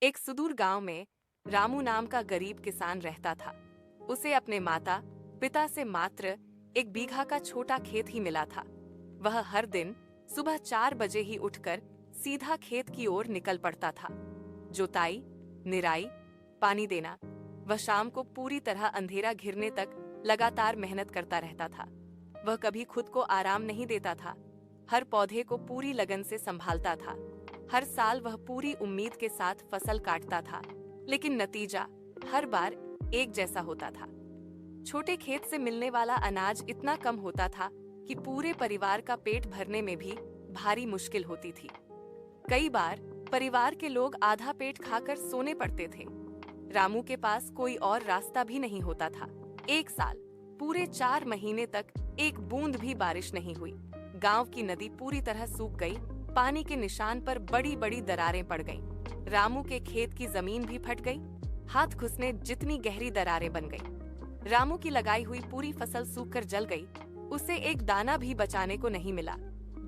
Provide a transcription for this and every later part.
एक सुदूर गांव में रामू नाम का गरीब किसान रहता था। उसे अपने माता पिता से मात्र 1 बीघा का छोटा खेत ही मिला था। वह हर दिन सुबह 4 बजे ही उठकर सीधा खेत की ओर निकल पड़ता था। जुताई, निराई, पानी देना। वह शाम को पूरी तरह अंधेरा घिरने तक लगातार मेहनत करता रहता था। वह कभी खुद को आराम नहीं देता था। हर पौधे को पूरी लगन से संभालता था। हर साल वह पूरी उम्मीद के साथ फसल काटता था, लेकिन नतीजा हर बार एक जैसा होता था। छोटे खेत से मिलने वाला अनाज इतना कम होता था कि पूरे परिवार का पेट भरने में भी भारी मुश्किल होती थी। कई बार परिवार के लोग आधा पेट खाकर सोने पड़ते थे। रामू के पास कोई और रास्ता भी नहीं होता था। एक साल पूरे 4 महीने तक एक बूंद भी बारिश नहीं हुई। गांव की नदी पूरी तरह सूख गई। पानी के निशान पर बड़ी बड़ी दरारें पड़ गईं। रामू के खेत की जमीन भी फट गई। हाथ घुसने जितनी गहरी दरारें बन गई। रामू की लगाई हुई पूरी फसल सूखकर जल गई। उसे एक दाना भी बचाने को नहीं मिला।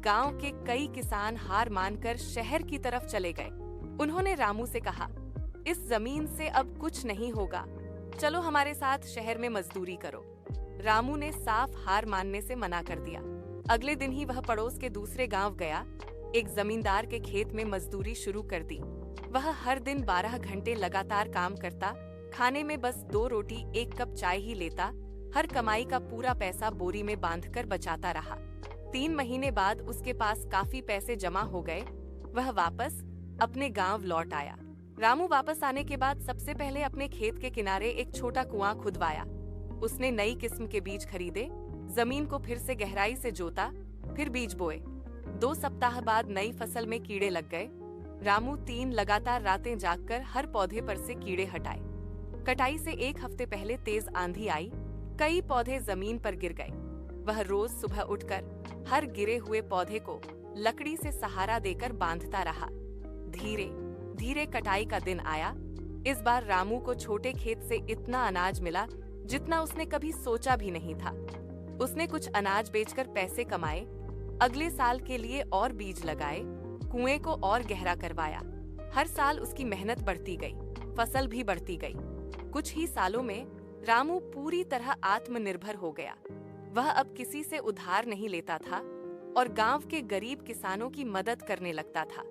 गांव के कई किसान हार मानकर शहर की तरफ चले गए। उन्होंने रामू से कहा, इस जमीन से अब कुछ नहीं होगा, चलो हमारे साथ शहर में मजदूरी करो। रामू ने साफ हार मानने से मना कर दिया। अगले दिन ही वह पड़ोस के दूसरे गांव गया। एक जमींदार के खेत में मजदूरी शुरू कर दी। वह हर दिन 12 घंटे लगातार काम करता। खाने में बस 2 रोटी 1 कप चाय ही लेता। हर कमाई का पूरा पैसा बोरी में बांधकर बचाता रहा। 3 महीने बाद उसके पास काफी पैसे जमा हो गए। वह वापस अपने गांव लौट आया। रामू वापस आने के बाद सबसे पहले अपने खेत के किनारे एक छोटा कुआं खुदवाया। उसने नई किस्म के बीज खरीदे, जमीन को फिर से गहराई से जोता, फिर बीज बोए। 2 सप्ताह बाद नई फसल में कीड़े लग गए। रामू 3 लगातार रातें जागकर हर पौधे पर से कीड़े हटाए। कटाई से 1 हफ्ते पहले तेज आंधी आई। कई पौधे जमीन पर गिर गए। वह रोज सुबह उठकर हर गिरे हुए पौधे को लकड़ी से सहारा देकर बांधता रहा। धीरे धीरे कटाई का दिन आया। इस बार रामू को छोटे खेत से इतना अनाज मिला जितना उसने कभी सोचा भी नहीं था। उसने कुछ अनाज बेचकर पैसे कमाए, अगले साल के लिए और बीज लगाए, कुएं को और गहरा करवाया। हर साल उसकी मेहनत बढ़ती गई, फसल भी बढ़ती गई। कुछ ही सालों में रामू पूरी तरह आत्मनिर्भर हो गया। वह अब किसी से उधार नहीं लेता था और गांव के गरीब किसानों की मदद करने लगता था।